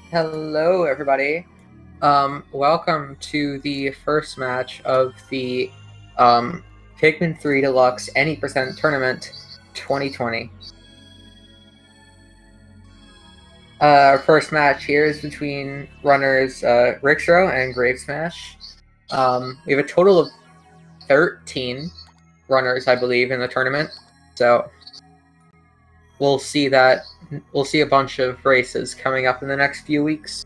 Hello, everybody. Welcome to the first match of the Pikmin 3 Deluxe Any Percent Tournament 2020. Our first match here is between runners Rixoro and grapsmsh. We have a total of 13 runners, I believe, in the tournament. So we'll see a bunch of races coming up in the next few weeks.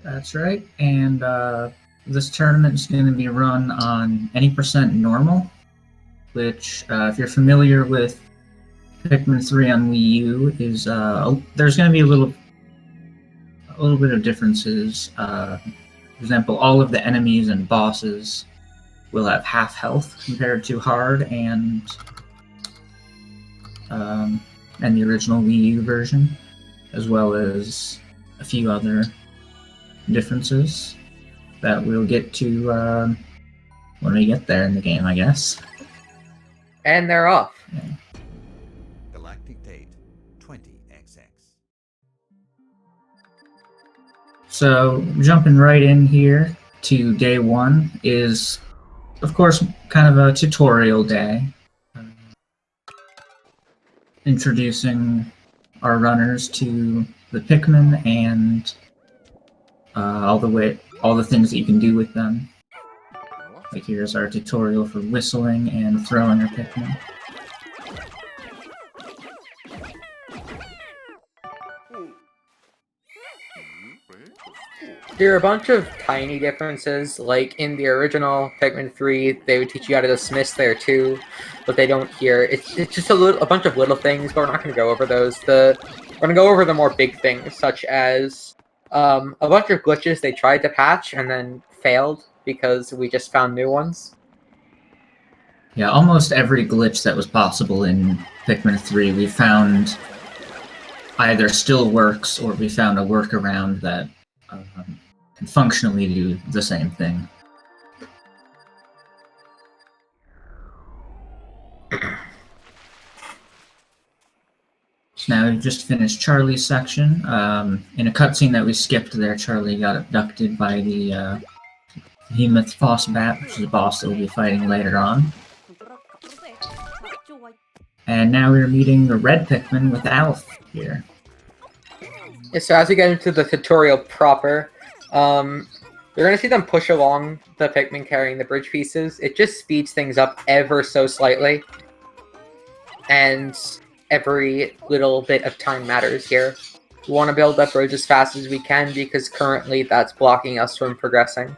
That's right, and this tournament is going to be run on any percent normal, which, if you're familiar with Pikmin 3 on Wii U, is there's going to be a little bit of differences. For example, all of the enemies and bosses will have half health compared to hard and the original Wii U version, as well as a few other differences that we'll get to when we get there in the game, I guess. And they're off. Yeah. Galactic date 20XX. So jumping right in here to day one is, of course, kind of a tutorial day. Introducing our runners to the Pikmin and all the things that you can do with them. Like here's our tutorial for whistling and throwing our Pikmin. There are a bunch of tiny differences, like in the original Pikmin 3, they would teach you how to dismiss there too, but they don't here. It's just a bunch of little things, but we're not going to go over those. We're going to go over the more big things, such as a bunch of glitches they tried to patch and then failed because we just found new ones. Yeah, almost every glitch that was possible in Pikmin 3 we found either still works or we found a workaround that can functionally do the same thing. Now we've just finished Charlie's section. In a cutscene that we skipped there, Charlie got abducted by the Behemoth Fossbat, which is a boss that we'll be fighting later on. And now we're meeting the red Pikmin with Alf here. Yeah, so as we get into the tutorial proper, you're going to see them push along the Pikmin carrying the bridge pieces. It just speeds things up ever so slightly. And every little bit of time matters here. We want to build that bridge as fast as we can because currently that's blocking us from progressing.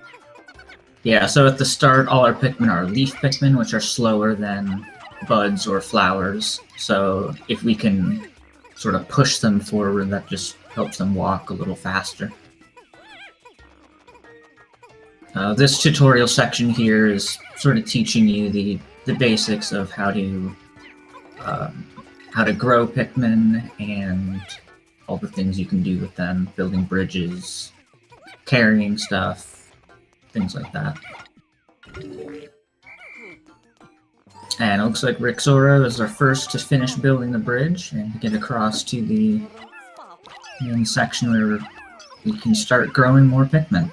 Yeah, so at the start, all our Pikmin are leaf Pikmin, which are slower than buds or flowers. So if we can sort of push them forward, that just helps them walk a little faster. This tutorial section here is sort of teaching you the basics of how to grow Pikmin and all the things you can do with them, building bridges, carrying stuff, things like that. And it looks like Rixoro is our first to finish building the bridge and get across to the main section where we can start growing more Pikmin.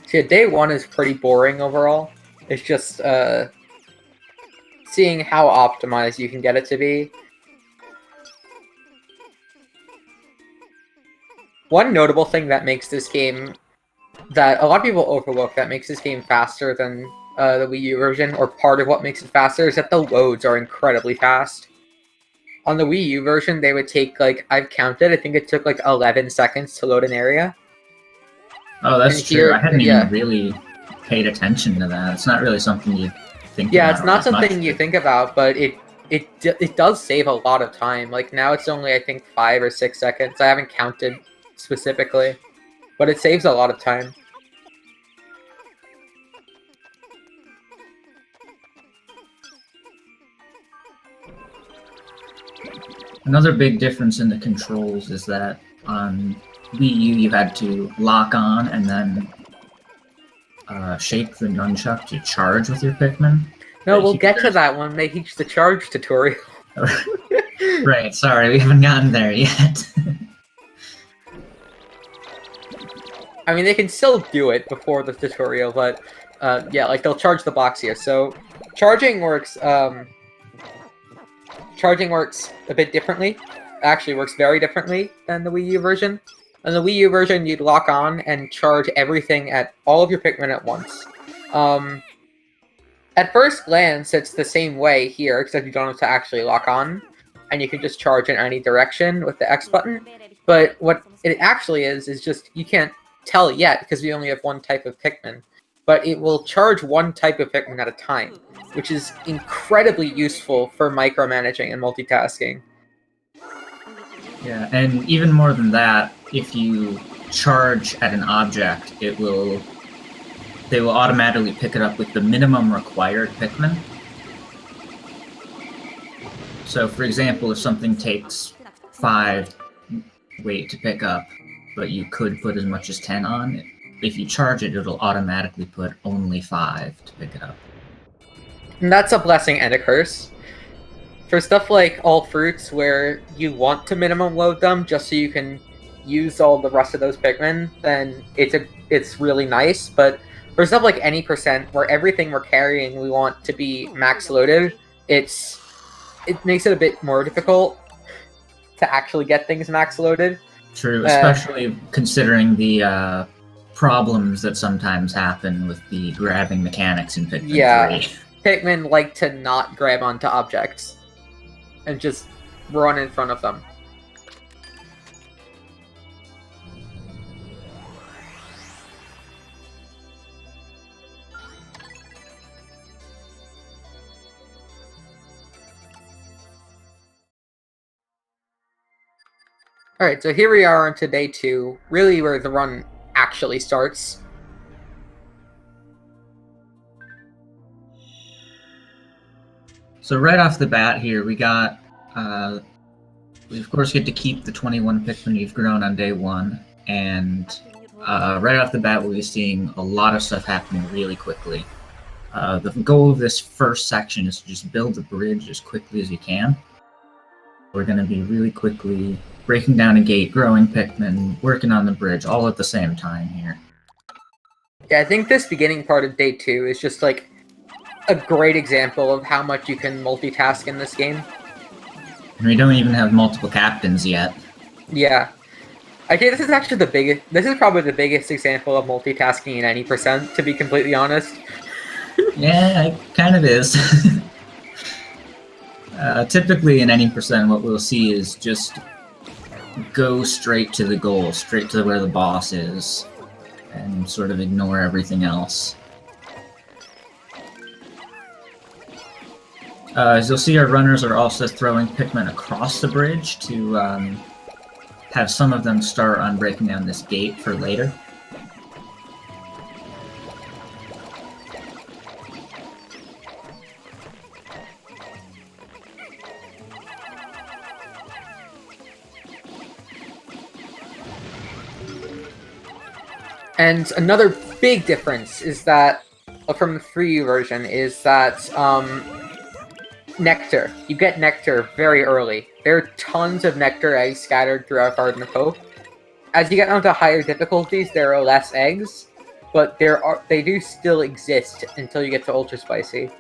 So yeah, day one is pretty boring overall. It's just seeing how optimized you can get it to be. One notable thing that makes this game, that a lot of people overlook, that makes this game faster than the Wii U version, or part of what makes it faster, is that the loads are incredibly fast. On the Wii U version, they would take, like, I've counted, I think it took like 11 seconds to load an area. Oh, that's true. I hadn't even really paid attention to that. It's not really something you think about. Yeah, it's not something you think about, but it does save a lot of time. Like, now it's only, I think, 5 or 6 seconds. I haven't counted specifically, but it saves a lot of time. Another big difference in the controls is that on Wii U you had to lock on and then shake the nunchuck to charge with your Pikmin. No, we'll get to that when they teach the charge tutorial. Right, sorry, we haven't gotten there yet. I mean, they can still do it before the tutorial, but yeah, like they'll charge the box here. So charging works a bit differently. Actually works very differently than the Wii U version. In the Wii U version, you'd lock on and charge everything at all of your Pikmin at once. At first glance, it's the same way here, except you don't have to actually lock on, and you can just charge in any direction with the X button. But what it actually is just you can't tell yet because we only have one type of Pikmin. But it will charge one type of Pikmin at a time, which is incredibly useful for micromanaging and multitasking. Yeah, and even more than that, if you charge at an object, they will automatically pick it up with the minimum required Pikmin. So, for example, if something takes 5 weight to pick up, but you could put as much as 10 on, if you charge it, it'll automatically put only 5 to pick it up. And that's a blessing and a curse. For stuff like all fruits, where you want to minimum load them just so you can use all the rest of those Pikmin, then it's really nice. But for stuff like any percent, where everything we're carrying we want to be max loaded, it makes it a bit more difficult to actually get things max loaded. True, especially considering the problems that sometimes happen with the grabbing mechanics in Pikmin 3. Pikmin like to not grab onto objects and just run in front of them. Alright, so here we are on to day 2, really where the run actually starts. So right off the bat here, we got, we of course get to keep the 21 Pikmin you've grown on day 1, and right off the bat we'll be seeing a lot of stuff happening really quickly. The goal of this first section is to just build the bridge as quickly as you can. We're going to be really quickly breaking down a gate, growing Pikmin, working on the bridge, all at the same time here. Yeah, I think this beginning part of day 2 is just like a great example of how much you can multitask in this game. And we don't even have multiple captains yet. Yeah. Okay, this is actually this is probably the biggest example of multitasking in any percent, to be completely honest. Yeah, it kind of is. Typically in any percent, what we'll see is just go straight to the goal, straight to where the boss is, and sort of ignore everything else. As you'll see, our runners are also throwing Pikmin across the bridge to have some of them start on breaking down this gate for later. And another big difference is that, from the 3U version, is that nectar. You get nectar very early. There are tons of nectar eggs scattered throughout Garden of Hope. As you get onto higher difficulties, there are less eggs, but they do still exist until you get to Ultra Spicy.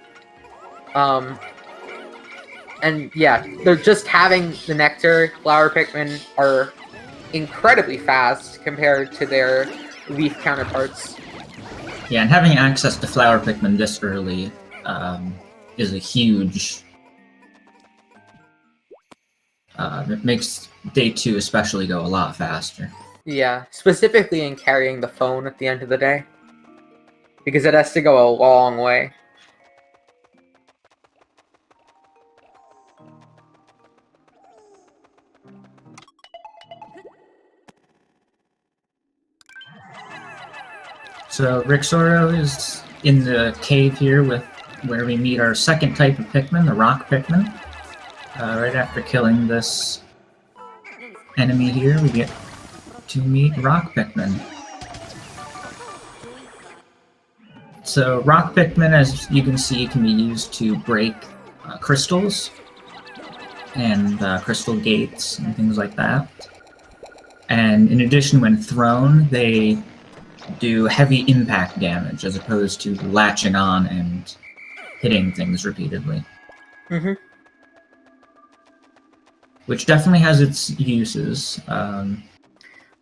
And yeah, they're just having the nectar. Flower Pikmin are incredibly fast compared to their leaf counterparts. Yeah, and having access to Flower Pikmin this early is a huge... it makes day 2 especially go a lot faster. Yeah, specifically in carrying the phone at the end of the day. Because it has to go a long way. So Rixoro is in the cave here where we meet our second type of Pikmin, the rock Pikmin. Right after killing this enemy here, we get to meet rock Pikmin. So rock Pikmin, as you can see, can be used to break crystals and crystal gates and things like that. And in addition, when thrown, they do heavy impact damage as opposed to latching on and hitting things repeatedly. Mm-hmm. Which definitely has its uses.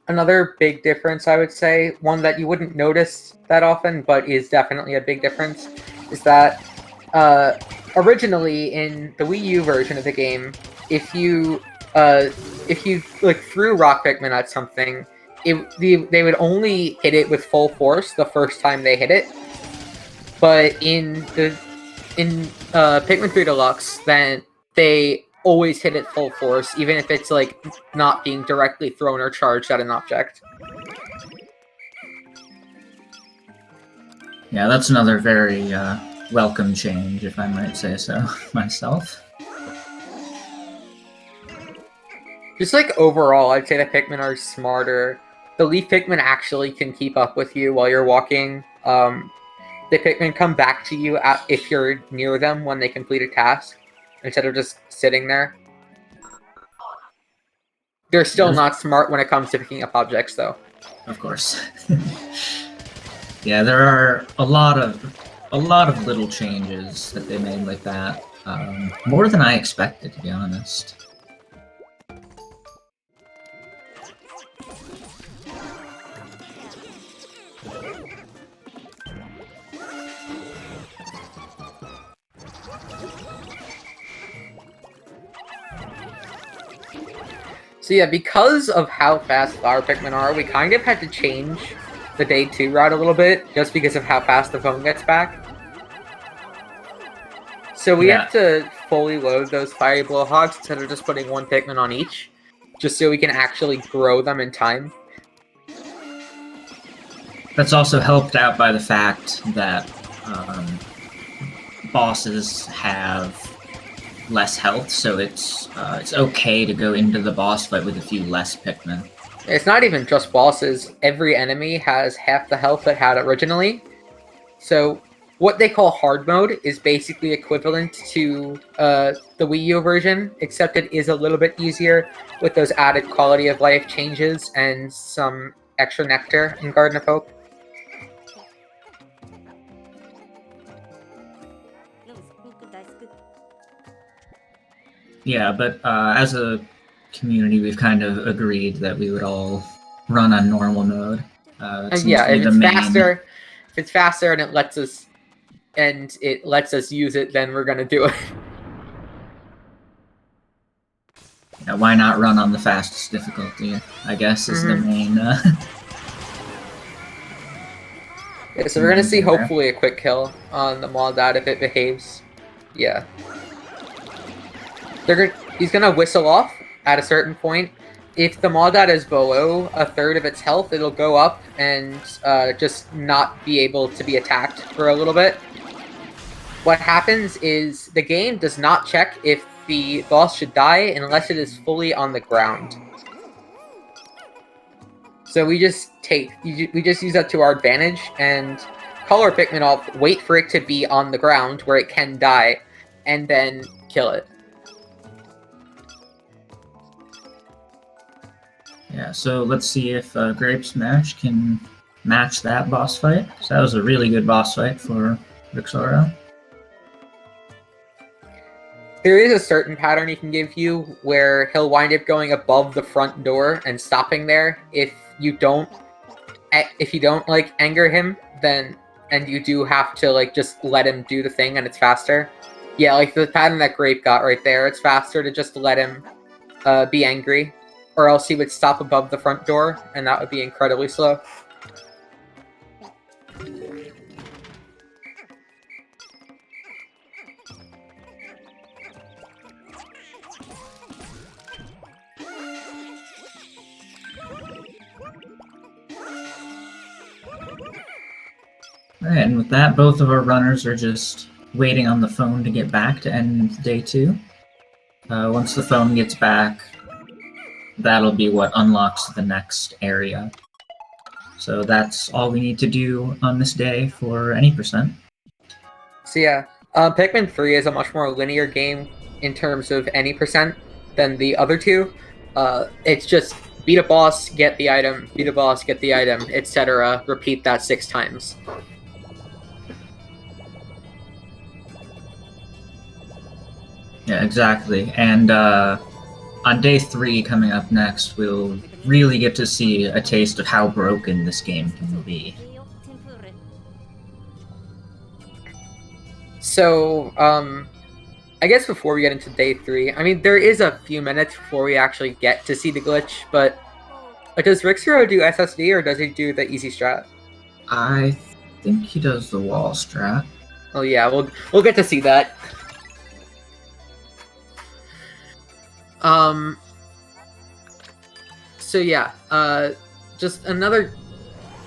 Another big difference, I would say, one that you wouldn't notice that often, but is definitely a big difference, is that originally in the Wii U version of the game, if you like threw rock Pikmin at something, they would only hit it with full force the first time they hit it. But in Pikmin 3 Deluxe, then they always hit it full force, even if it's like not being directly thrown or charged at an object. Yeah, that's another very welcome change, if I might say so myself. Just like overall, I'd say the Pikmin are smarter. The Leaf Pikmin actually can keep up with you while you're walking. The Pikmin come back to you if you're near them when they complete a task, instead of just sitting there. They're still not smart when it comes to picking up objects, though. Of course. Yeah, there are a lot of little changes that they made like that. More than I expected, to be honest. So yeah, because of how fast Flower Pikmin are, we kind of had to change the Day 2 route a little bit, just because of how fast the phone gets back. So we have to fully load those Fiery Blowhogs instead of just putting one Pikmin on each, just so we can actually grow them in time. That's also helped out by the fact that bosses have less health, so it's okay to go into the boss fight with a few less Pikmin. It's not even just bosses. Every enemy has half the health it had originally. So what they call hard mode is basically equivalent to the Wii U version, except it is a little bit easier with those added quality of life changes and some extra nectar in Garden of Hope. Yeah, but as a community, we've kind of agreed that we would all run on normal mode. Yeah, if it's faster and it lets us use it, then we're gonna do it. Yeah, why not run on the fastest difficulty, I guess, is the main... Yeah, so we're gonna see hopefully a quick kill on the Maldad if it behaves. Yeah. He's gonna whistle off at a certain point. If the Maldad is below a third of its health, it'll go up and just not be able to be attacked for a little bit. What happens is the game does not check if the boss should die unless it is fully on the ground. So we just use that to our advantage and call our Pikmin off, wait for it to be on the ground where it can die, and then kill it. Yeah, so let's see if grapsmsh can match that boss fight. So that was a really good boss fight for Rixoro. There is a certain pattern he can give you where he'll wind up going above the front door and stopping there. If you don't like anger him, then and you do have to like just let him do the thing and it's faster. Yeah, like the pattern that Grape got right there. It's faster to just let him be angry, or else he would stop above the front door and that would be incredibly slow. Alright, and with that, both of our runners are just waiting on the phone to get back to end day 2. Once the phone gets back, that'll be what unlocks the next area. So that's all we need to do on this day for any percent. So yeah, Pikmin 3 is a much more linear game in terms of any percent than the other two. It's just beat a boss, get the item, beat a boss, get the item, etc. Repeat that 6 times. Yeah, exactly. And on day 3 coming up next, we'll really get to see a taste of how broken this game can be. So, I guess before we get into day 3, I mean, there is a few minutes before we actually get to see the glitch, but does Rixoro do SSD or does he do the easy strat? I think he does the wall strat. Oh yeah, we'll get to see that. So yeah, just another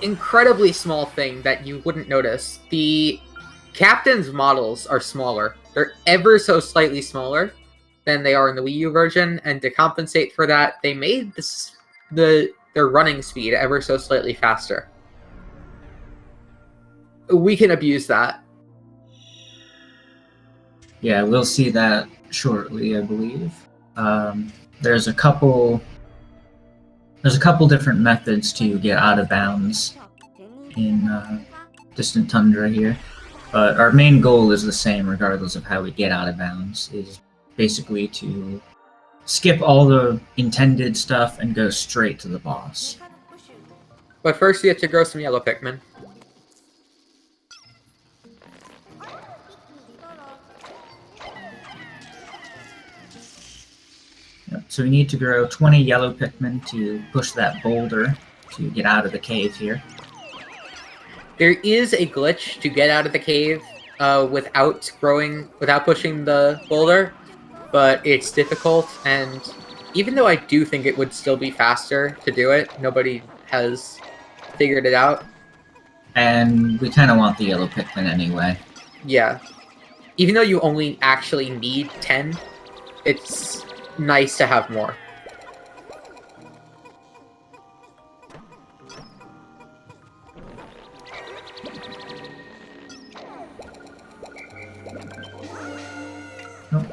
incredibly small thing that you wouldn't notice. The captain's models are smaller. They're ever so slightly smaller than they are in the Wii U version, and to compensate for that, they made their running speed ever so slightly faster. We can abuse that. Yeah, we'll see that shortly, I believe. There's a couple different methods to get out of bounds in Distant Tundra here, but our main goal is the same regardless of how we get out of bounds, is basically to skip all the intended stuff and go straight to the boss. But first you have to grow some yellow Pikmin. Yep, so we need to grow 20 yellow Pikmin to push that boulder to get out of the cave here. There is a glitch to get out of the cave without pushing the boulder, but it's difficult, and even though I do think it would still be faster to do it, nobody has figured it out. And we kind of want the yellow Pikmin anyway. Yeah. Even though you only actually need 10, it's nice to have more.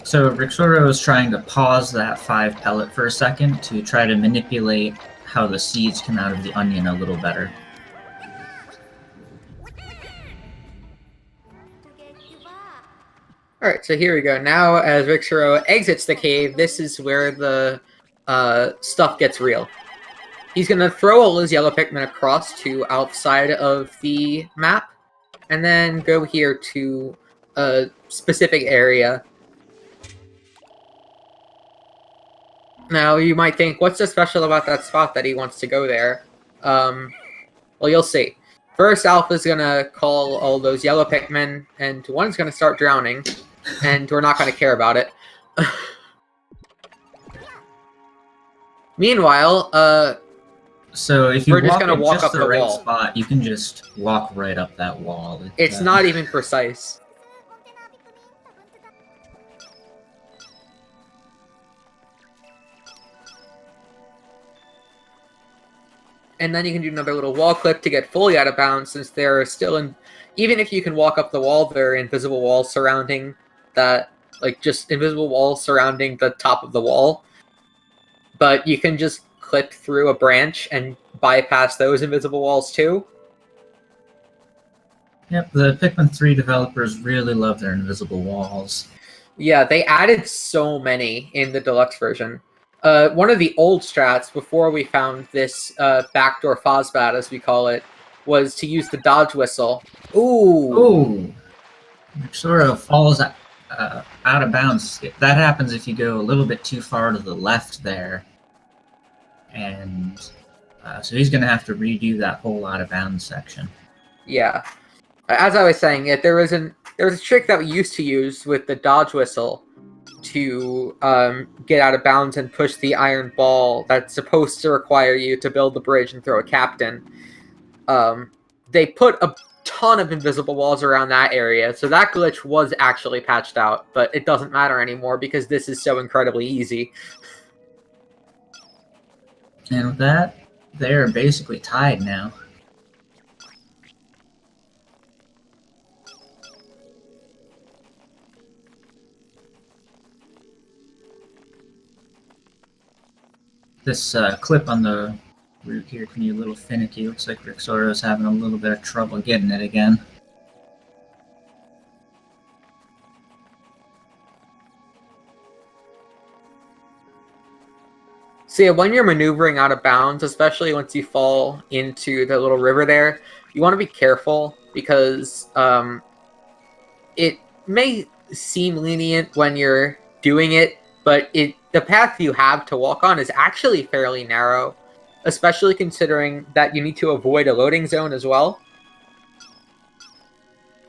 So Rixoro is trying to pause that 5 pellet for a second to try to manipulate how the seeds come out of the onion a little better. Alright, so here we go. Now, as Rixoro exits the cave, this is where the stuff gets real. He's going to throw all his yellow Pikmin across to outside of the map, and then go here to a specific area. Now, you might think, what's so special about that spot that he wants to go there? Well, you'll see. First, Alpha's going to call all those yellow Pikmin, and one's going to start drowning, and we're not going to care about it. Meanwhile, so if you we're just going to walk up the the right wall. spot, you can just walk right up that wall. It's not even precise. And then you can do another little wall clip to get fully out of bounds, since there are still even if you can walk up the wall, there are invisible walls surrounding that, like just invisible walls surrounding the top of the wall. But you can just clip through a branch and bypass those invisible walls too. Yep, the Pikmin 3 developers really love their invisible walls. Yeah, they added so many in the deluxe version. One of the old strats, before we found this backdoor Fozbat, as we call it, was to use the dodge whistle. Ooh! Rixoro falls out of bounds. That happens if you go a little bit too far to the left there. And so he's going to have to redo that whole out of bounds section. Yeah. As I was saying, there was a trick that we used to use with the dodge whistle to get out of bounds and push the iron ball that's supposed to require you to build the bridge and throw a captain. They put a ton of invisible walls around that area, so that glitch was actually patched out, but it doesn't matter anymore because this is so incredibly easy. And with that, they're basically tied now. This clip on the route here can be a little finicky. Looks like Rixoro's having a little bit of trouble getting it again. So yeah, when you're maneuvering out of bounds, especially once you fall into the little river there, you want to be careful because it may seem lenient when you're doing it, but the path you have to walk on is actually fairly narrow, especially considering that you need to avoid a loading zone as well.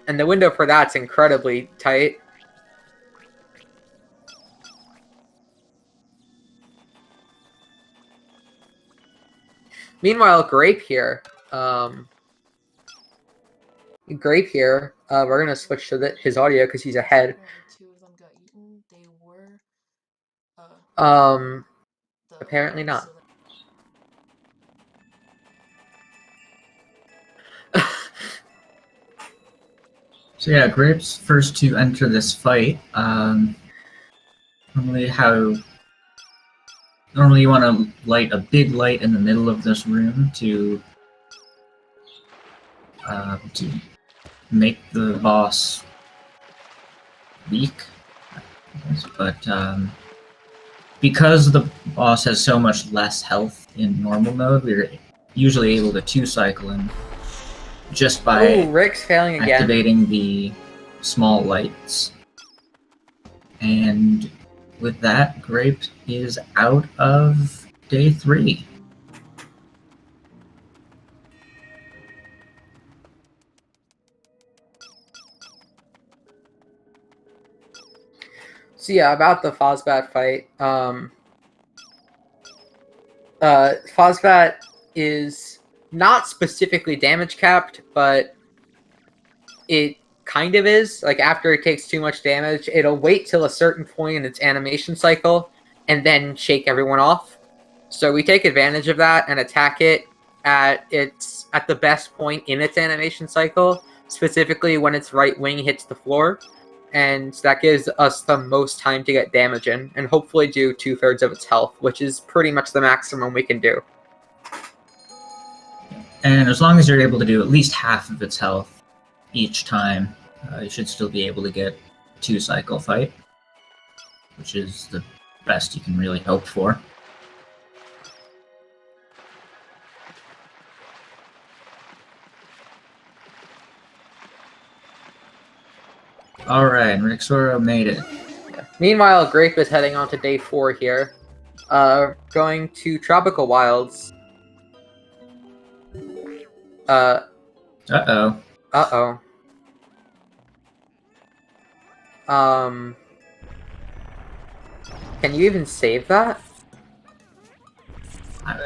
And the window for that's incredibly tight. Meanwhile, Grape here, we're going to switch to his audio because he's ahead. Apparently not. So yeah, Grape's first to enter this fight. Normally you want to light a big light in the middle of this room to make the boss weak. But because the boss has so much less health in normal mode, we're usually able to 2-cycle him just by Rick's failing again. Activating the small lights. And with that, Grape is out of day 3. So yeah, about the Fozbat fight. Fozbat is not specifically damage capped, but it kind of is. Like, after it takes too much damage, it'll wait till a certain point in its animation cycle and then shake everyone off. So we take advantage of that and attack it at the best point in its animation cycle, specifically when its right wing hits the floor. And that gives us the most time to get damage in, and hopefully do 2/3 of its health, which is pretty much the maximum we can do. And as long as you're able to do at least half of its health each time, you should still be able to get 2-cycle fight, which is the best you can really hope for. Alright, Rixoro made it. Yeah. Meanwhile, Grape is heading on to day 4 here. Going to Tropical Wilds. Uh-oh. Uh-oh. Can you even save that?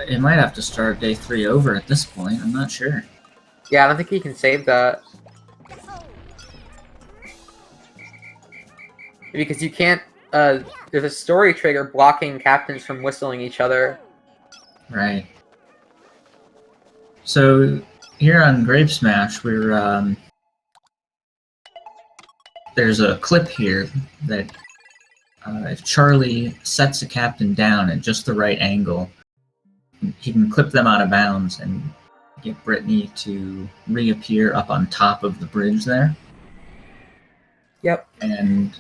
It might have to start day 3 over at this point, I'm not sure. Yeah, I don't think you can save that. Because you can't, there's a story trigger blocking captains from whistling each other. Right. So, here on grapsmsh, we're, there's a clip here that, if Charlie sets a captain down at just the right angle, he can clip them out of bounds and get Brittany to reappear up on top of the bridge there. Yep. And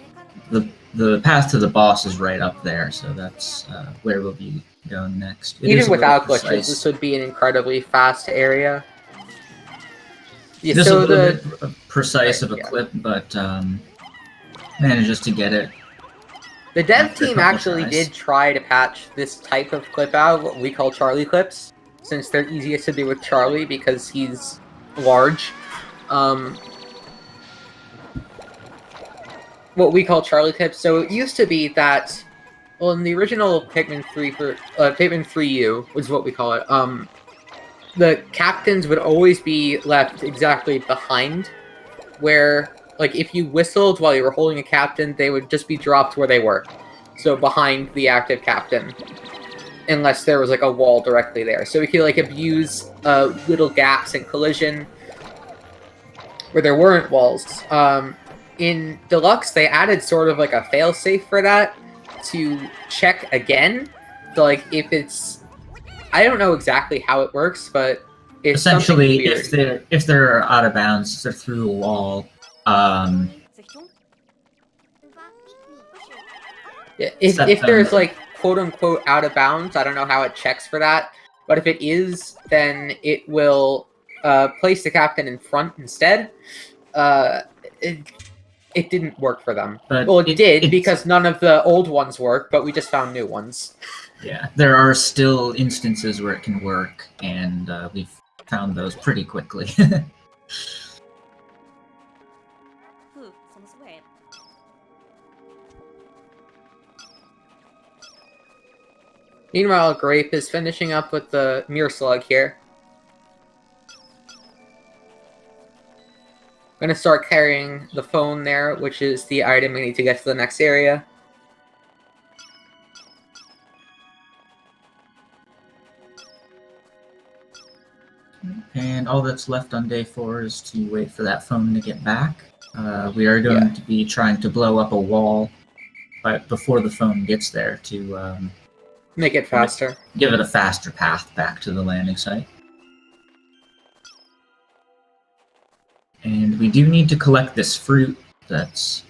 the path to the boss is right up there, so that's where we'll be going next. Even without glitches, this would be an incredibly fast area. Yeah, this so is a little bit precise of a clip, but manages to get it. The dev team actually did try to patch this type of clip out, what we call Charlie clips, since they're easiest to do with Charlie because he's large. What we call Charlie clips. So it used to be that, well, in the original Pikmin 3 Pikmin 3U was what we call it. the captains would always be left exactly behind, where, like, if you whistled while you were holding a captain, they would just be dropped where they were. So behind the active captain. Unless there was, like, a wall directly there. So we could, like, abuse little gaps in collision where there weren't walls. In Deluxe, they added sort of, like, a failsafe for that to check again. So, like, if it's... I don't know exactly how it works, but it's essentially weird. if they're out of bounds, if they're through a wall. If there's, like, quote-unquote out of bounds, I don't know how it checks for that, but if it is, then it will place the captain in front instead. It didn't work for them. But well, it did, because none of the old ones work, but we just found new ones. Yeah, there are still instances where it can work, and we've found those pretty quickly. Meanwhile, Grape is finishing up with the Mirror Slug here. I'm gonna start carrying the phone there, which is the item we need to get to the next area. And all that's left on day 4 is to wait for that phone to get back. We are going to be trying to blow up a wall before the phone gets there to make it faster. Give it a faster path back to the landing site. And we do need to collect this fruit that's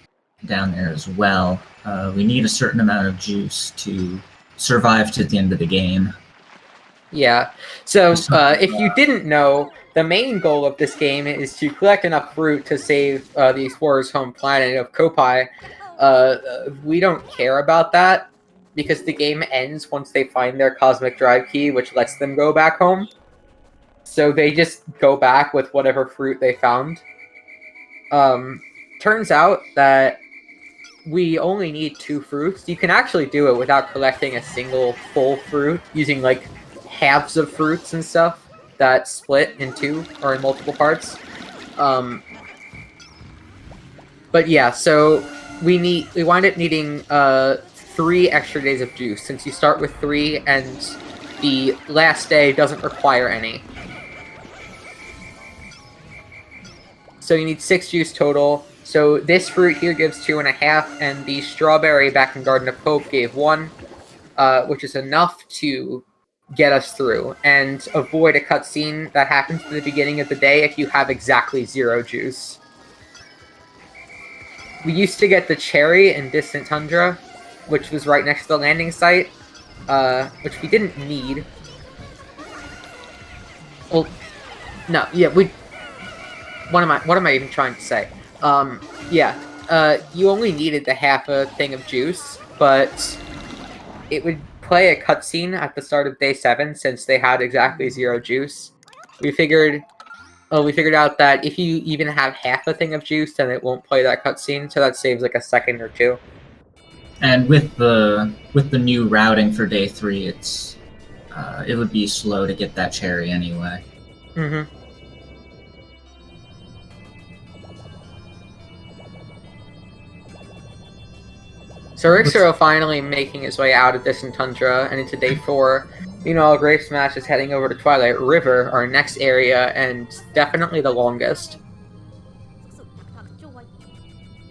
down there as well. We need a certain amount of juice to survive to the end of the game. Yeah, so if you didn't know, the main goal of this game is to collect enough fruit to save the explorer's home planet of Kopai. We don't care about that, because the game ends once they find their cosmic drive key, which lets them go back home. So they just go back with whatever fruit they found. Turns out that we only need 2 fruits. You can actually do it without collecting a single full fruit, using, like, halves of fruits and stuff that split in 2 or in multiple parts. But yeah, so we wind up needing 3 extra days of juice, since you start with 3 and the last day doesn't require any. So you need 6 juice total. So this fruit here gives 2.5, and the strawberry back in Garden of Hope gave 1, which is enough to get us through and avoid a cutscene that happens at the beginning of the day if you have exactly 0 juice. We used to get the cherry in Distant Tundra, which was right next to the landing site, which we didn't need. Well, no, yeah, what am I even trying to say? You only needed the half a thing of juice, but it would play a cutscene at the start of day 7 since they had exactly 0 juice. We figured out that if you even have half a thing of juice, then it won't play that cutscene, so that saves like a second or 2. And with the new routing for day 3, it would be slow to get that cherry anyway. Mm-hmm. So Rixoro finally making his way out of Distant Tundra and into day 4. Meanwhile, grapsmsh is heading over to Twilight River, our next area, and definitely the longest.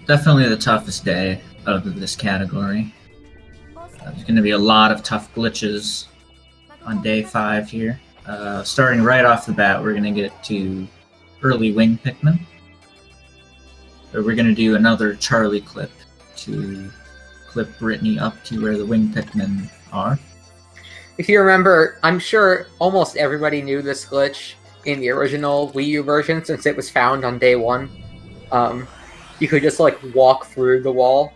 Definitely the toughest day of this category. There's going to be a lot of tough glitches on day 5 here. Starting right off the bat, we're going to get to early wing Pikmin. So we're going to do another Charlie clip to clip Brittany up to where the wing Pikmin are. If you remember, I'm sure almost everybody knew this glitch in the original Wii U version since it was found on day 1. You could just, like, walk through the wall.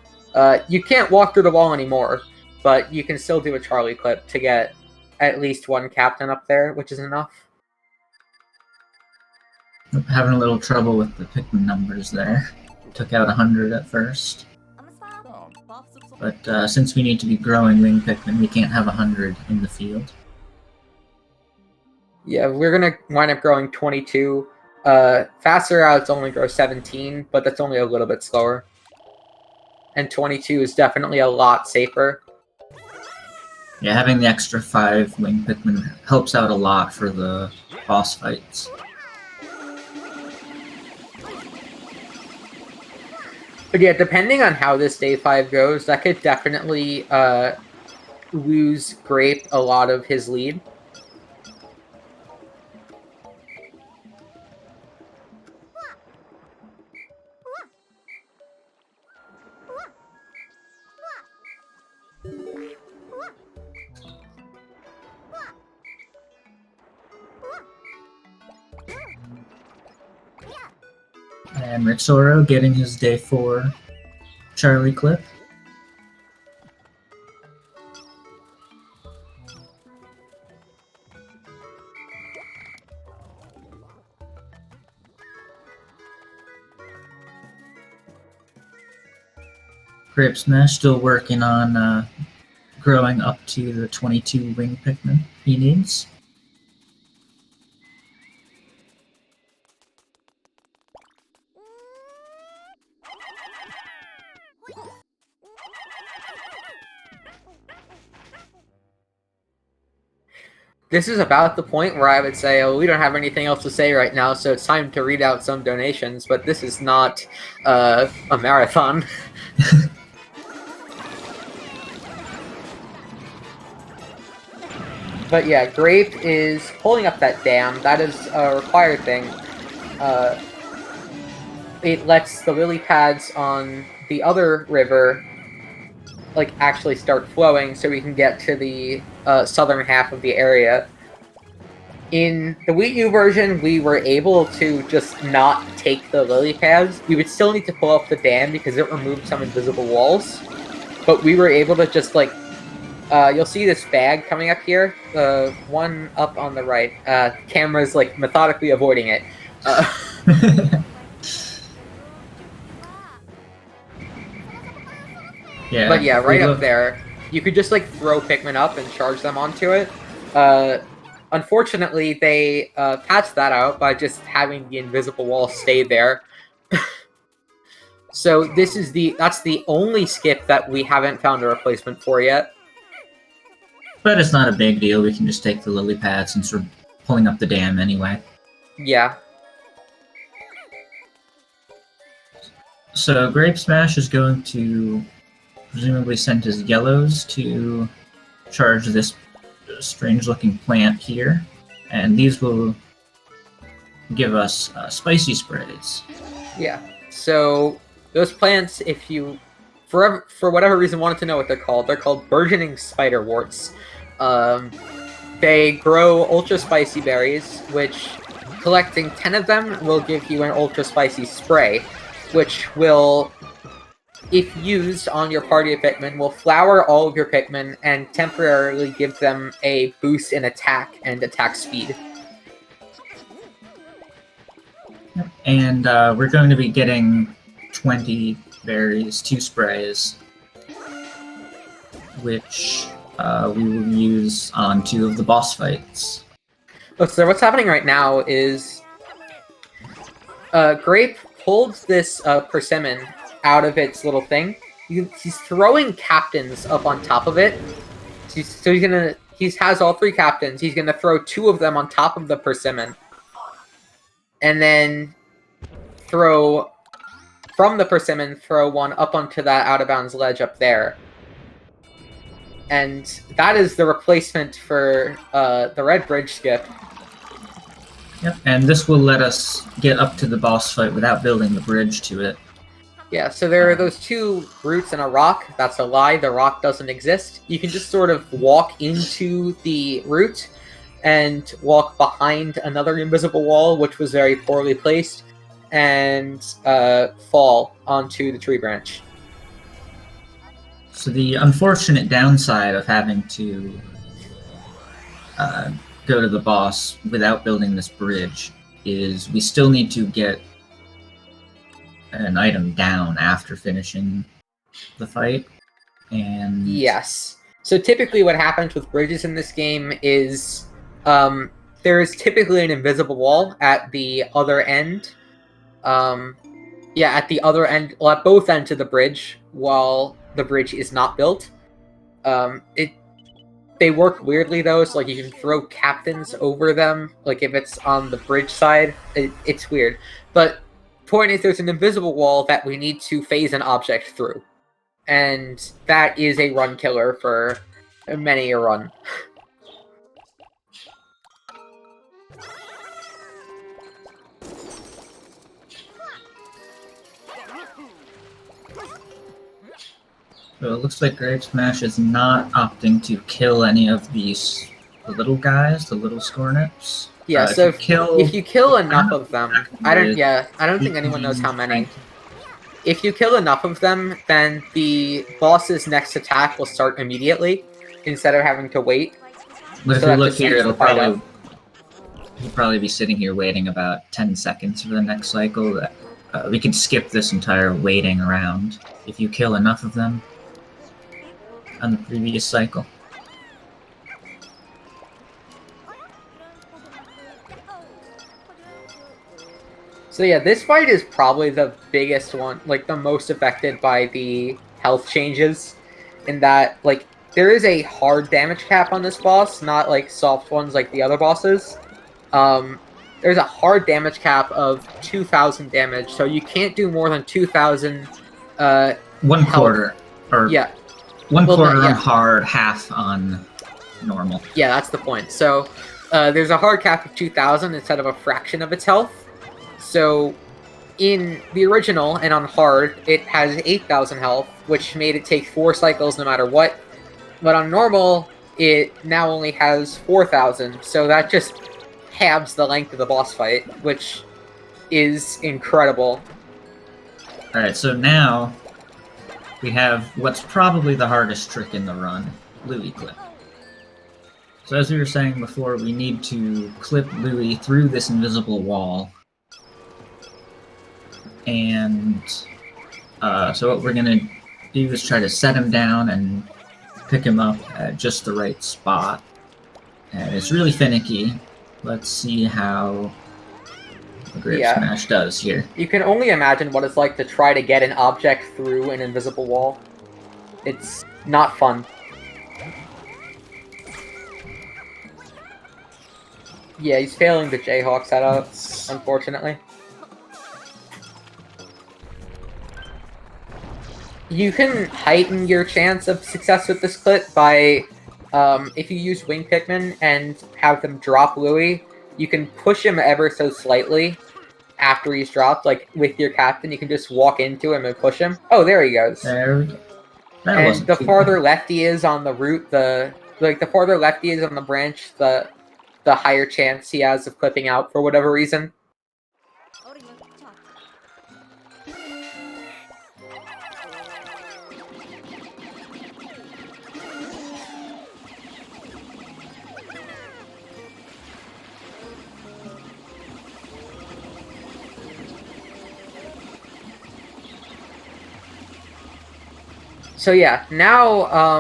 You can't walk through the wall anymore, but you can still do a Charlie clip to get at least 1 captain up there, which is enough. Having a little trouble with the Pikmin numbers there. Took out 100 at first. But since we need to be growing wing Pikmin, we can't have 100 in the field. Yeah, we're gonna wind up growing 22. Faster routes only grow 17, but that's only a little bit slower. And 22 is definitely a lot safer. Yeah, having the extra 5 wing Pikmin helps out a lot for the boss fights. But yeah, depending on how this day 5 goes, that could definitely lose Grape a lot of his lead. And Rixoro getting his day 4 Charlie clip. grapsmsh still working on growing up to the 22 wing Pikmin he needs. This is about the point where I would say, oh, we don't have anything else to say right now, so it's time to read out some donations, but this is not a marathon. But yeah, Grape is pulling up that dam. That is a required thing. It lets the lily pads on the other river like actually start flowing so we can get to the southern half of the area. In the Wii U version, we were able to just not take the lily pads. We would still need to pull up the dam because it removed some invisible walls. But we were able to just like... you'll see this bag coming up here. The one up on the right. Camera's like methodically avoiding it. Yeah, but yeah, right up there, you could just like throw Pikmin up and charge them onto it. Unfortunately, they patched that out by just having the invisible wall stay there. So that's the only skip that we haven't found a replacement for yet. But it's not a big deal. We can just take the lily pads since we're pulling up the dam anyway. Yeah. So grapsmsh is going to presumably send his yellows to charge this strange-looking plant here, and these will give us spicy sprays. Yeah. So those plants, if you for whatever reason wanted to know what they're called burgeoning spiderworts. They grow ultra spicy berries, which collecting 10 of them will give you an ultra spicy spray, which will, if used on your party of Pikmin, will flower all of your Pikmin and temporarily give them a boost in attack and attack speed. And we're going to be getting 20 berries, 2 sprays, which we will use on 2 of the boss fights. Oh, so what's happening right now is Grape pulled this persimmon out of its little thing. He's throwing captains up on top of it. So he has all 3 captains. He's gonna throw 2 of them on top of the persimmon. And then throw from the persimmon, throw one up onto that out of bounds ledge up there. And that is the replacement for the red bridge skip. Yep, and this will let us get up to the boss fight without building the bridge to it. Yeah, so there are those 2 roots and a rock. That's a lie. The rock doesn't exist. You can just sort of walk into the root and walk behind another invisible wall, which was very poorly placed, and fall onto the tree branch. So the unfortunate downside of having to go to the boss without building this bridge is we still need to get an item down after finishing the fight. And yes. So typically what happens with bridges in this game is there's typically an invisible wall at the other end. At the other end, well, at both ends of the bridge, while the bridge is not built. They work weirdly though, so like you can throw captains over them, like if it's on the bridge side. It's weird. But point is, there's an invisible wall that we need to phase an object through. And that is a run killer for many a run. So it looks like grapsmsh is not opting to kill any of the little guys, the little scornips. Yeah, so if you kill enough of them, I don't think anyone knows how many. If you kill enough of them, then the boss's next attack will start immediately, instead of having to wait. But if you look here, you'll probably be sitting here waiting about 10 seconds for the next cycle. We can skip this entire waiting around if you kill enough of them on the previous cycle. So yeah, this fight is probably the biggest one, like the most affected by the health changes, in that like there is a hard damage cap on this boss, not like soft ones like the other bosses. There's a hard damage cap of 2,000 damage, so you can't do more than 2,000. One quarter, or yeah, one quarter on hard, half on normal. Yeah, that's the point. So there's a hard cap of 2,000 instead of a fraction of its health. So in the original and on hard, it has 8,000 health, which made it take 4 cycles no matter what. But on normal, it now only has 4,000, so that just halves the length of the boss fight, which is incredible. Alright, so now we have what's probably the hardest trick in the run, Louis clip. So as we were saying before, we need to clip Louis through this invisible wall. And so what we're going to do is try to set him down and pick him up at just the right spot. And it's really finicky. Let's see how the grapsmsh does here. You can only imagine what it's like to try to get an object through an invisible wall. It's not fun. Yeah, he's failing the Jayhawk setup, unfortunately. You can heighten your chance of success with this clip by, if you use wing Pikmin and have them drop Louis, you can push him ever so slightly after he's dropped. Like, with your captain, you can just walk into him and push him. Oh, there he goes. There we go. And the farther left he is on the route, the farther left he is on the branch, the higher chance he has of clipping out for whatever reason. So yeah, now,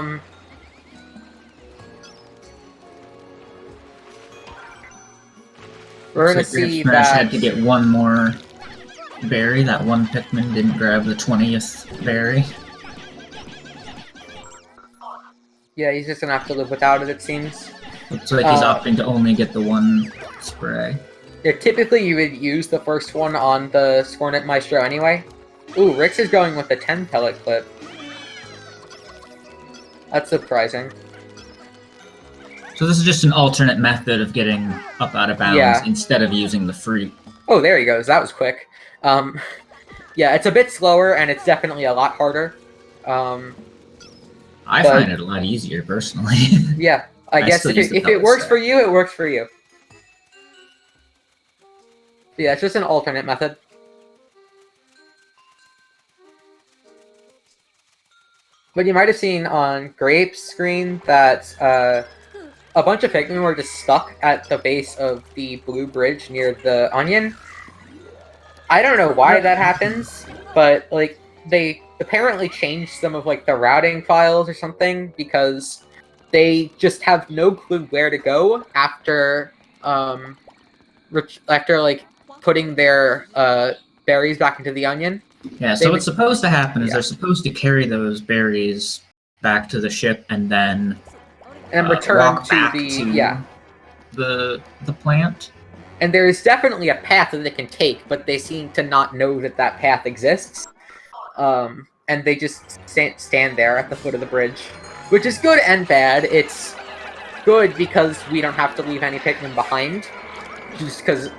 we're gonna see that had to get one more berry. That one Pikmin didn't grab the 20th berry. Yeah, he's just gonna have to live without it, it seems. Looks like he's opting to only get the one spray. Yeah, typically you would use the first one on the Scornet Maestro anyway. Ooh, Rix is going with the 10 pellet clip. That's surprising. So this is just an alternate method of getting up out of bounds instead of using the fruit. Oh, there he goes. That was quick. Yeah, it's a bit slower, and it's definitely a lot harder. I find it a lot easier, personally. Yeah, I guess if it works for you, it works for you. Yeah, it's just an alternate method. But you might have seen on Grape's screen that a bunch of Pikmin were just stuck at the base of the blue bridge near the onion. I don't know why that happens, but like they apparently changed some of like the routing files or something, because they just have no clue where to go after after like putting their berries back into the onion. Yeah, so what's supposed to happen is Yeah. they're supposed to carry those berries back to the ship and then return walk to back the the plant. And there is definitely a path that they can take, but they seem to not know that that path exists. And they just stand there at the foot of the bridge, which is good and bad. It's good because we don't have to leave any Pikmin behind,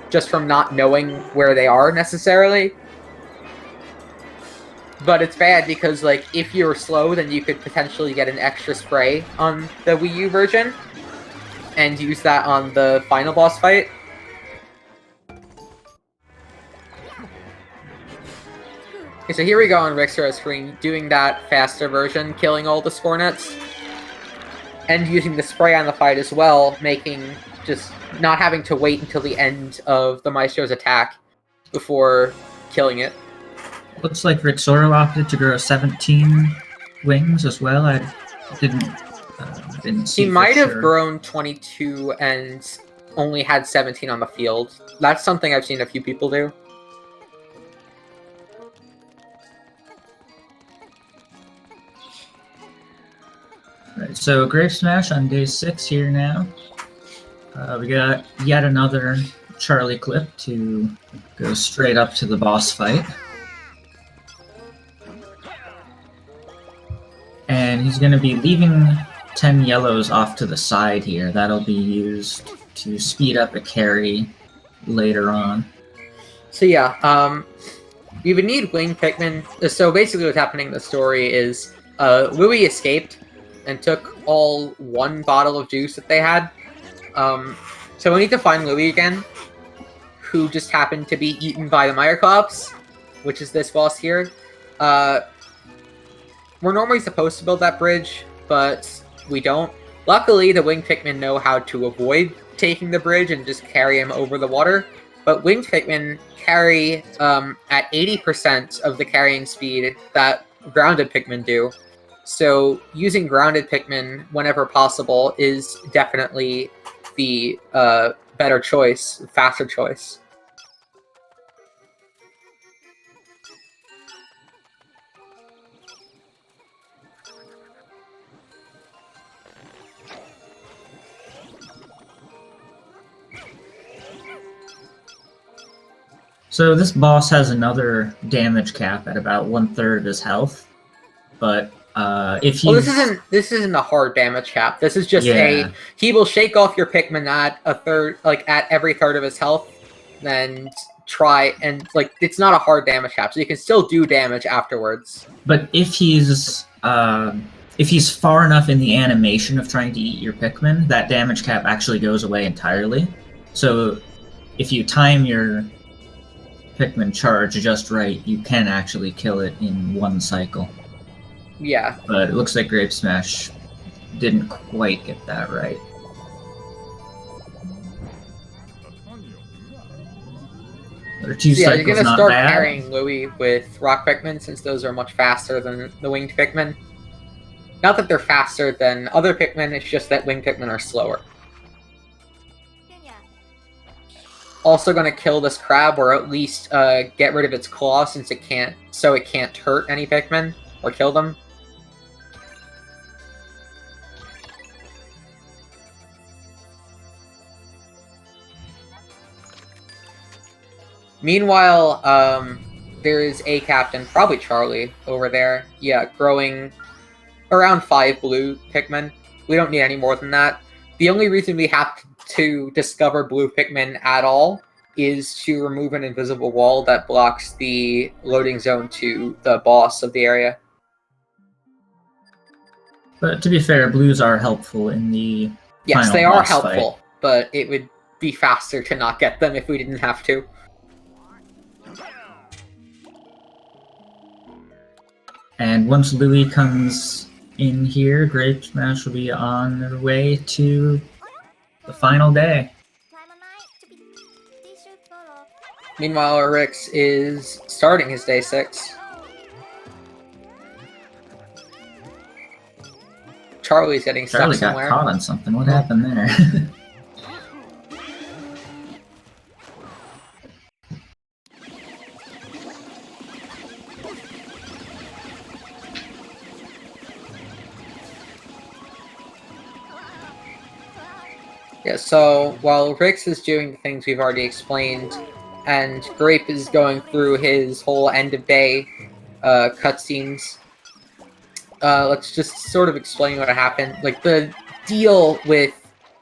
just from not knowing where they are necessarily. But it's bad because, like, if you're slow, then you could potentially get an extra spray on the Wii U version and use that on the final boss fight. Okay, so here we go on Rixoro's screen, doing that faster version, killing all the Spore Nets, and using the spray on the fight as well, making just not having to wait until the end of the Maestro's attack before killing it. Looks like Rixoro opted to grow 17 wings as well. I didn't see. He might have grown 22 and only had 17 on the field. That's something I've seen a few people do. Right, so Grape Smash on day 6 here now. We got yet another Charlie clip to go straight up to the boss fight. And he's going to be leaving 10 yellows off to the side here. That'll be used to speed up a carry later on. So yeah, we would need winged Pikmin. So basically what's happening in the story is Louis escaped and took all one bottle of juice that they had. So we need to find Louis again, who just happened to be eaten by the Myrocops, which is this boss here. We're normally supposed to build that bridge, but we don't. Luckily, the winged Pikmin know how to avoid taking the bridge and just carry him over the water. But winged Pikmin carry at 80% of the carrying speed that grounded Pikmin do. So using grounded Pikmin whenever possible is definitely the better choice, faster choice. So this boss has another damage cap at about 1/3 of his health, but if he's... Well, this isn't a hard damage cap. This is just he will shake off your Pikmin at at every third of his health, then try and it's not a hard damage cap, so you can still do damage afterwards. But if he's far enough in the animation of trying to eat your Pikmin, that damage cap actually goes away entirely. So if you time your Pikmin charge just right, you can actually kill it in one cycle. Yeah. But it looks like Grape Smash didn't quite get that right. Or two cycles, you're gonna not start bad. carrying Louis with Rock Pikmin, since those are much faster than the Winged Pikmin. Not that they're faster than other Pikmin, it's just that Winged Pikmin are slower. Also gonna kill this crab, or at least get rid of its claw, since it can't hurt any Pikmin or kill them. Meanwhile, there is a captain, probably Charlie, over there. Yeah, growing around 5 blue Pikmin. We don't need any more than that. The only reason we have to discover blue Pikmin at all is to remove an invisible wall that blocks the loading zone to the boss of the area. But to be fair, blues are helpful in the Yes, final they are boss helpful, fight. but it would be faster to not get them if we didn't have to. And once Louis comes in here, Grape Smash will be on their way to the final day. Meanwhile, Rix is starting his day 6. Charlie's getting stuck Charlie somewhere. got caught on something. What happened there? Yeah, so while Rix is doing the things we've already explained, and Grape is going through his whole end of day cutscenes, let's just sort of explain what happened. Like, the deal with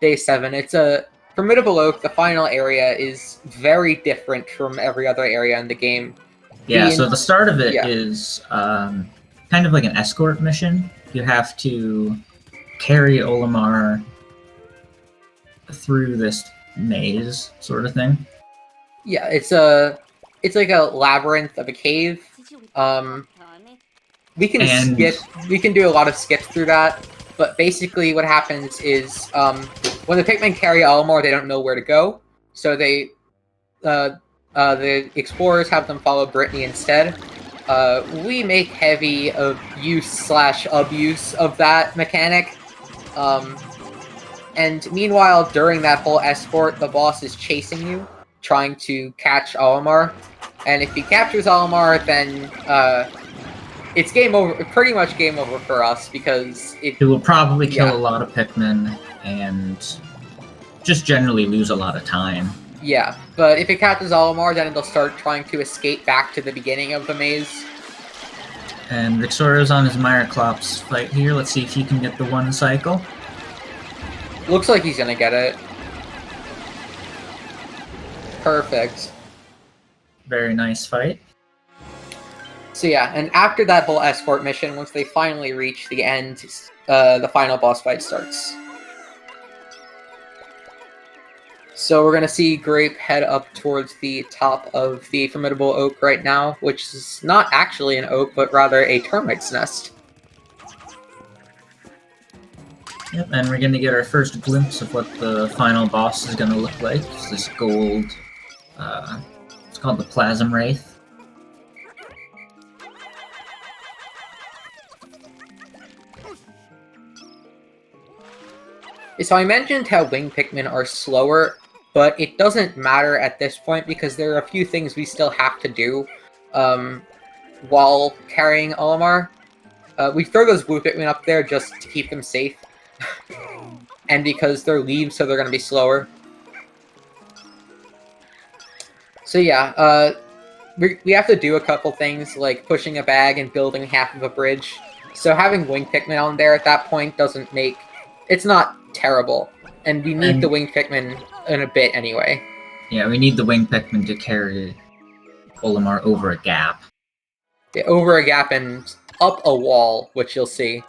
Day 7, it's a Formidable Oak, the final area, is very different from every other area in the game. Yeah, so the start of it yeah. is kind of like an escort mission. You have to carry Olimar through this maze sort of thing. Yeah, it's like a labyrinth of a cave. We can do a lot of skips through that, but basically what happens is when the Pikmin carry Olimar, they don't know where to go, so they the explorers have them follow Brittany instead. We make heavy use/abuse of that mechanic. And meanwhile, during that whole escort, the boss is chasing you, trying to catch Olimar. And if he captures Olimar, then it's game over. Pretty much game over for us, because it will probably kill a lot of Pikmin and just generally lose a lot of time. Yeah, but if it captures Olimar, then it'll start trying to escape back to the beginning of the maze. And Rixoro's on his Myroclops fight here. Let's see if he can get the one cycle. Looks like he's gonna get it. Perfect. Very nice fight. So yeah, and after that whole escort mission, once they finally reach the end, the final boss fight starts. So we're going to see Grape head up towards the top of the Formidable Oak right now, which is not actually an oak, but rather a termite's nest. Yep, and we're going to get our first glimpse of what the final boss is going to look like. It's this gold, it's called the Plasm Wraith. So I mentioned how winged Pikmin are slower, but it doesn't matter at this point because there are a few things we still have to do while carrying Olimar. We throw those blue Pikmin up there just to keep them safe. And because they're leaves, so they're going to be slower. So yeah, we have to do a couple things, like pushing a bag and building half of a bridge. So having winged Pikmin on there at that point doesn't make... It's not terrible. And we need the winged Pikmin in a bit anyway. Yeah, we need the winged Pikmin to carry Olimar over a gap. Yeah, over a gap and up a wall, which you'll see.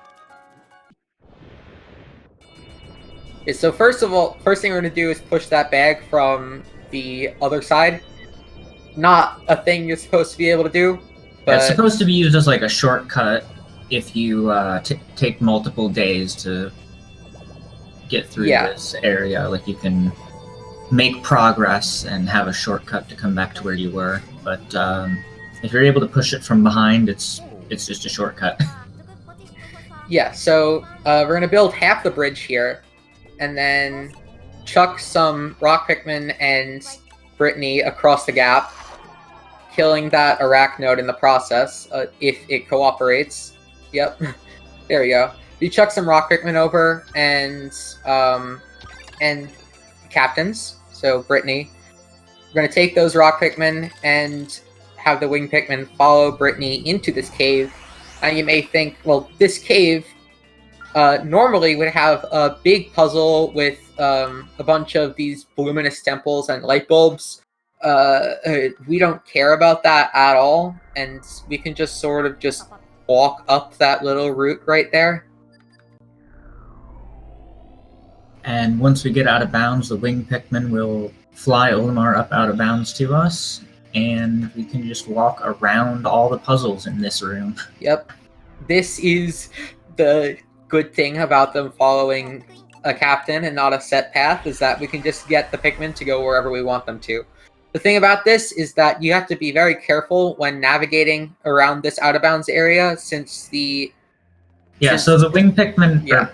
Yeah, so first thing we're going to do is push that bag from the other side. Not a thing you're supposed to be able to do. But... Yeah, it's supposed to be used as like a shortcut if you take multiple days to get through this area. Like, you can make progress and have a shortcut to come back to where you were. But if you're able to push it from behind, it's just a shortcut. Yeah, so we're going to build half the bridge here, and then chuck some rock Pikmin and Brittany across the gap, killing that arachnode in the process, if it cooperates. Yep, there we go. We chuck some rock Pikmin over, and captains, so Brittany. We're going to take those rock Pikmin and have the winged Pikmin follow Brittany into this cave. And you may think, well, this cave normally would have a big puzzle with a bunch of these luminous temples and light bulbs. We don't care about that at all, and we can just sort of just walk up that little route right there. And once we get out of bounds, the winged Pikmin will fly Olimar up out of bounds to us, and we can just walk around all the puzzles in this room. Yep. This is the good thing about them following a captain and not a set path, is that we can just get the Pikmin to go wherever we want them to. The thing about this is that you have to be very careful when navigating around this out-of-bounds area, since the... Yeah, so the winged Pikmin... Yeah.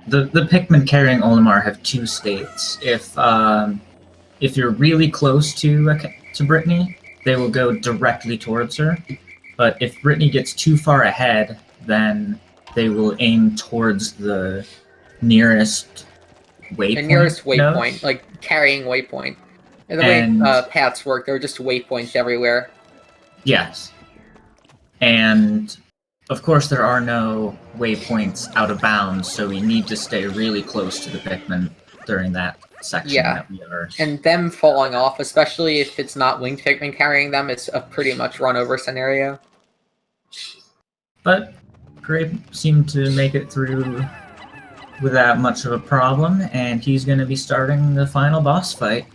The Pikmin carrying Olimar have two states. If you're really close to Brittany, they will go directly towards her. But if Brittany gets too far ahead, then they will aim towards the nearest waypoint. The nearest node. waypoint, like carrying waypoint. And the way paths work, there are just waypoints everywhere. Yes. And of course there are no waypoints out of bounds, so we need to stay really close to the Pikmin during that section that we are. And them falling off, especially if it's not winged Pikmin carrying them, it's a pretty much run-over scenario. But Grape seemed to make it through without much of a problem, and he's going to be starting the final boss fight.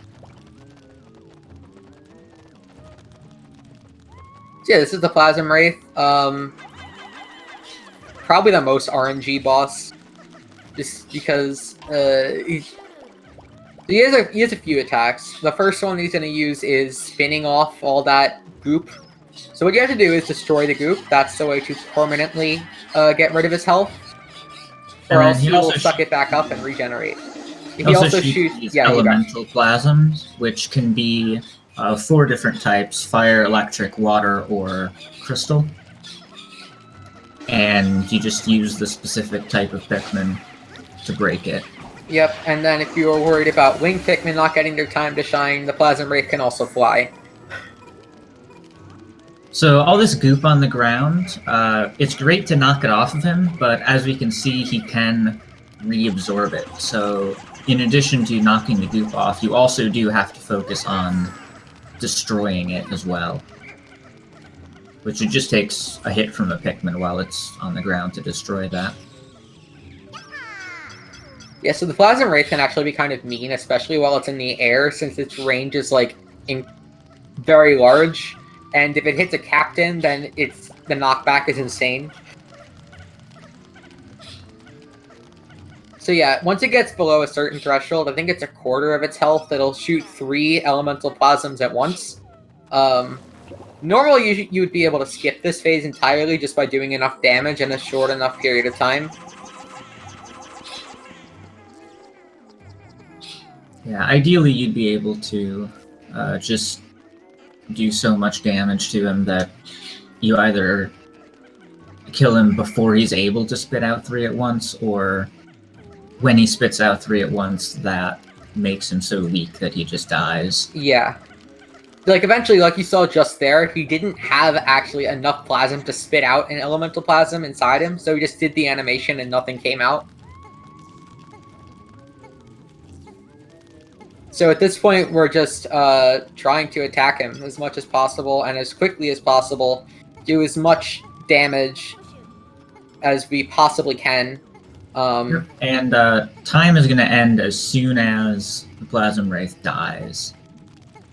So yeah, this is the Plasm Wraith. Probably the most RNG boss, just because he has a few attacks. The first one he's going to use is spinning off all that goop. So what you have to do is destroy the goop. That's the way to permanently get rid of his health. Or else he will suck it back up and regenerate. He also shoots elemental plasms, which can be 4 different types: fire, electric, water, or crystal. And you just use the specific type of Pikmin to break it. Yep, and then if you are worried about winged Pikmin not getting their time to shine, the Plasm Wraith can also fly. So all this goop on the ground, it's great to knock it off of him, but as we can see, he can reabsorb it. So in addition to knocking the goop off, you also do have to focus on destroying it as well. Which it just takes a hit from a Pikmin while it's on the ground to destroy that. Yeah, so the Plasm Wraith can actually be kind of mean, especially while it's in the air, since its range is, like, very large. And if it hits a captain, then the knockback is insane. So yeah, once it gets below a certain threshold, I think it's a quarter of its health, it'll shoot 3 elemental plasms at once. Normally you would be able to skip this phase entirely just by doing enough damage in a short enough period of time. Yeah, ideally you'd be able to just do so much damage to him that you either kill him before he's able to spit out 3 at once, or when he spits out 3 at once, that makes him so weak that he just dies. Yeah. Like, eventually, like you saw just there, he didn't have actually enough plasm to spit out an elemental plasm inside him, so he just did the animation and nothing came out. So at this point, we're just trying to attack him as much as possible and as quickly as possible, do as much damage as we possibly can. And time is going to end as soon as the Plasm Wraith dies.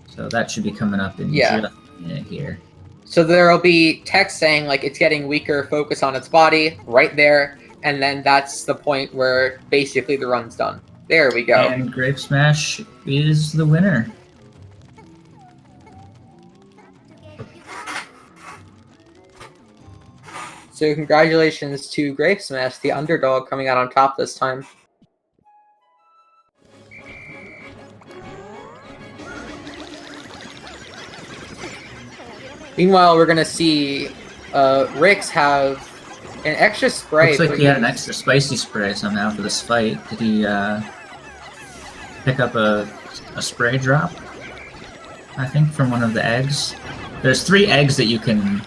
So that should be coming up in just a minute here. So there'll be text saying, like, it's getting weaker, focus on its body, right there, and then that's the point where basically the run's done. There we go. And grapsmsh is the winner. So congratulations to grapsmsh, the underdog, coming out on top this time. Meanwhile, we're gonna see Rix have an extra spray. Looks like he had an extra spicy spray somehow for this fight. Did he pick up a spray drop? I think from one of the eggs. There's 3 eggs that you can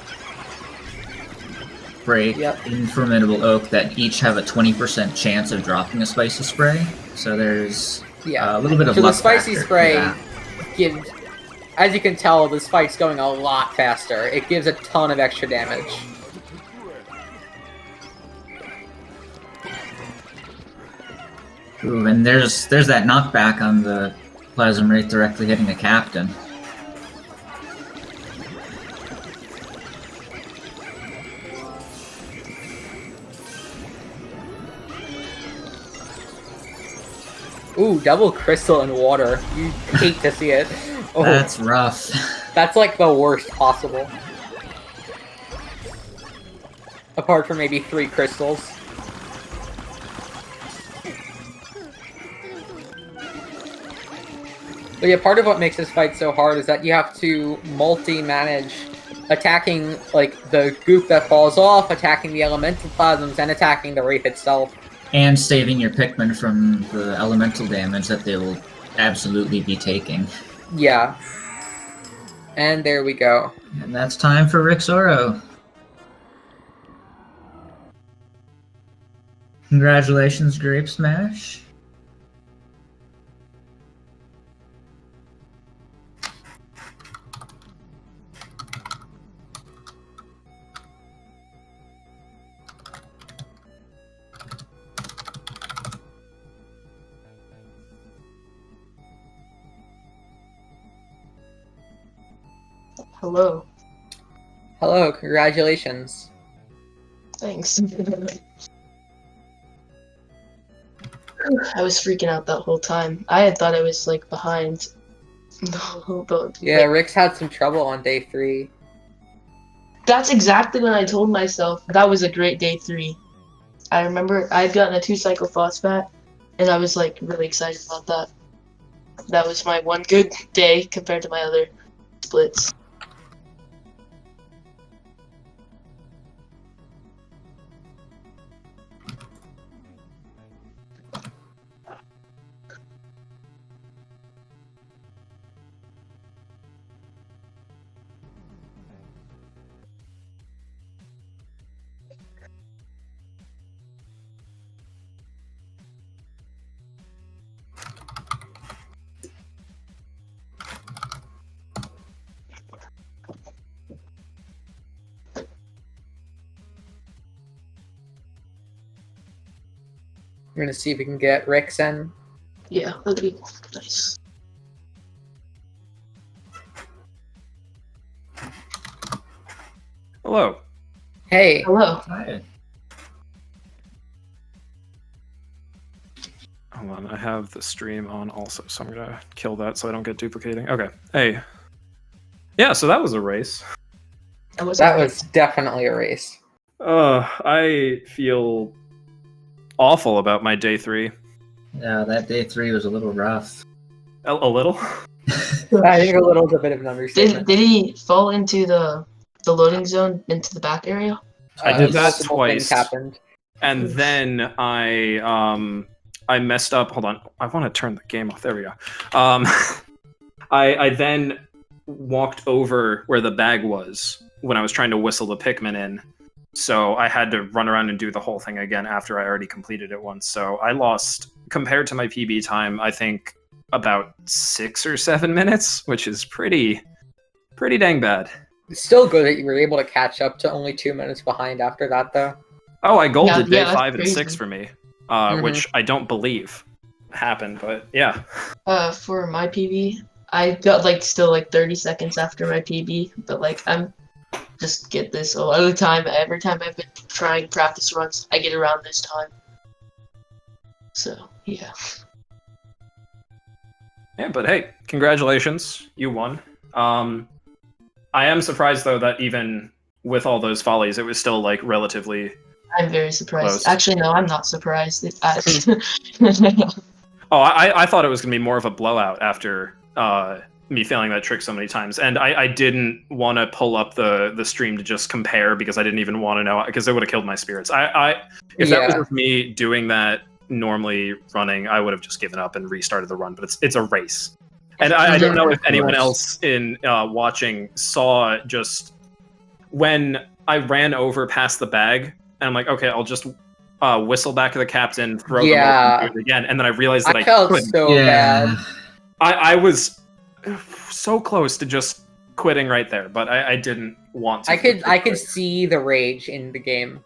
break in Formidable Oak that each have a 20% chance of dropping a spicy spray. So there's a little bit of luck. So the spicy spray gives, as you can tell, this fight's going a lot faster. It gives a ton of extra damage. Ooh, and there's that knockback on the Plasm Wraith directly hitting the captain. Ooh, double crystal and water. You hate to see it. Oh, that's rough. That's like the worst possible. Apart from maybe 3 crystals. But yeah, part of what makes this fight so hard is that you have to multi-manage attacking, like, the goop that falls off, attacking the elemental plasms, and attacking the Wraith itself. And saving your Pikmin from the elemental damage that they will absolutely be taking. Yeah. And there we go. And that's time for Rixoro. Congratulations, grapsmsh. Hello. Hello, congratulations. Thanks. I was freaking out that whole time. I had thought I was like behind. Yeah, Rick's had some trouble on day 3. That's exactly when I told myself that was a great day 3. I remember I had gotten a 2-cycle phosphat, and I was like really excited about that. That was my one good day compared to my other splits. We're gonna see if we can get Rick's in. Yeah, that'd be nice. Hello. Hey. Hello. Hi. Hold on, I have the stream on also, so I'm gonna kill that so I don't get duplicating. Okay. Hey. Yeah, so that was a race. That was That was definitely a race. I feel awful about my day 3. Yeah, that day 3 was a little rough. A little? I think a little bit of an understatement. Did he fall into the loading zone into the back area? I did that multiple twice. things happened. And then I messed up. Hold on. I want to turn the game off. There we go. I then walked over where the bag was when I was trying to whistle the Pikmin in. So I had to run around and do the whole thing again after I already completed it once. So I lost, compared to my PB time, I think about 6 or 7 minutes, which is pretty dang bad. It's still good that you were able to catch up to only 2 minutes behind after that, though. Oh, I golded day that's 5 and crazy. 6 for me, Mhm. which I don't believe happened, but yeah. For my PB, I got like still like 30 seconds after my PB, but like I'm just get this a lot of the time. Every time I've been trying practice runs, I get around this time. So yeah. Yeah, but hey, congratulations, you won. I am surprised though that even with all those follies, it was still like relatively. I'm very surprised. Close. Actually, no, I'm not surprised. Oh, I thought it was gonna be more of a blowout after me failing that trick so many times, and I didn't want to pull up the stream to just compare because I didn't even want to know, because it would have killed my spirits. If that was with me doing that normally running, I would have just given up and restarted the run. But it's a race, and I don't know if anyone else in watching saw just when I ran over past the bag, and I'm like, okay, I'll just whistle back to the captain, throw them over and do it again, and then I realized that I felt couldn't. so bad. I was so close to just quitting right there, but I didn't want to. I could see the rage in the game.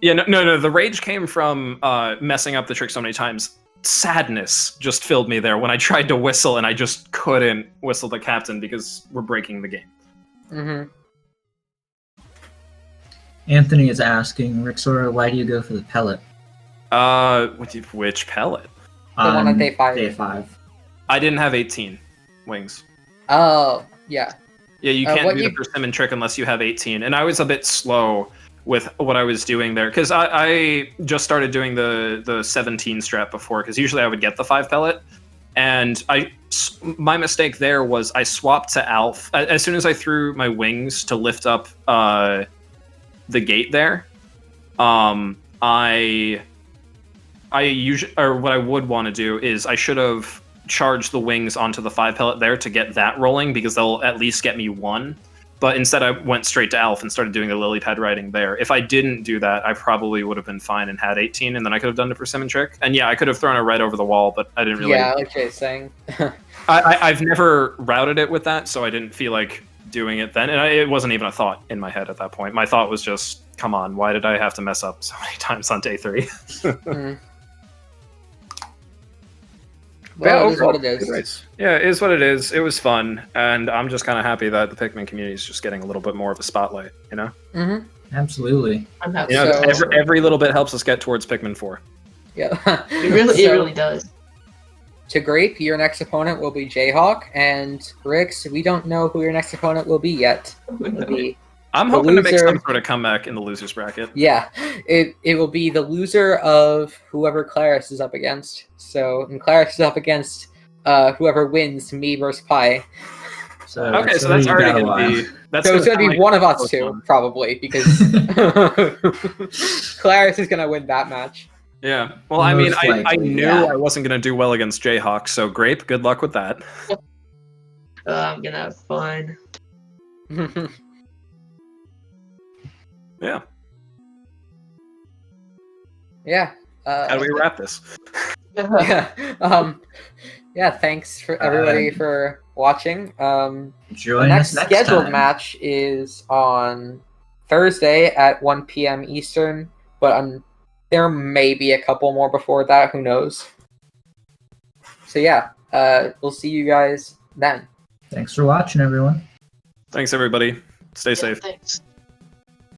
Yeah, no. The rage came from messing up the trick so many times. Sadness just filled me there when I tried to whistle and I just couldn't whistle the captain because we're breaking the game. Mm-hmm. Anthony is asking, Rixoro, why do you go for the pellet? Which pellet? The one on day 5. Day 5. I didn't have 18 wings. Oh, yeah. Yeah, you can't do the persimmon trick unless you have 18. And I was a bit slow with what I was doing there, because I just started doing the 17 strat before, because usually I would get the 5 pellet. And my mistake there was I swapped to Alf. As soon as I threw my wings to lift up the gate there, I usually, or what I would want to do is I should have charged the wings onto the 5 pellet there to get that rolling, because they'll at least get me 1. But instead I went straight to Alf and started doing the lily pad riding there. If I didn't do that, I probably would have been fine and had 18, and then I could have done the persimmon trick. And yeah, I could have thrown a red over the wall, but I didn't really... Yeah, like Jay's saying. I've never routed it with that, so I didn't feel like doing it then. And it wasn't even a thought in my head at that point. My thought was just, come on, why did I have to mess up so many times on day 3? Well, it is overall, what it is. Yeah, it is what it is. It was fun, and I'm just kind of happy that the Pikmin community is just getting a little bit more of a spotlight, you know? Mm-hmm. Absolutely. I'm happy. You know, So- every little bit helps us get towards Pikmin 4. Yeah. It really does. To Grape, your next opponent will be Jayhawk, and Rix, we don't know who your next opponent will be yet. It'll be, I'm The hoping to make loser- some sort of comeback in the losers bracket. yeah, it will be the loser of whoever Claris is up against. So, and Claris is up against whoever wins, me versus Pi. So, Okay, so that's you already got a going to while. be... That's So it's going to sound be like one of a us close two, one. probably, because Claris is going to win that match. Yeah. Well, I mean, Most I likely, knew yeah. I wasn't going to do well against Jayhawk, so Grape, good luck with that. I'm gonna have fun. Yeah. Yeah. How do we wrap this? Yeah. Yeah. Thanks for everybody for watching. The Join next us next scheduled time. match is on Thursday at 1 p.m. Eastern, but there may be a couple more before that. Who knows? So yeah, we'll see you guys then. Thanks for watching, everyone. Thanks, everybody. Stay safe. Thanks.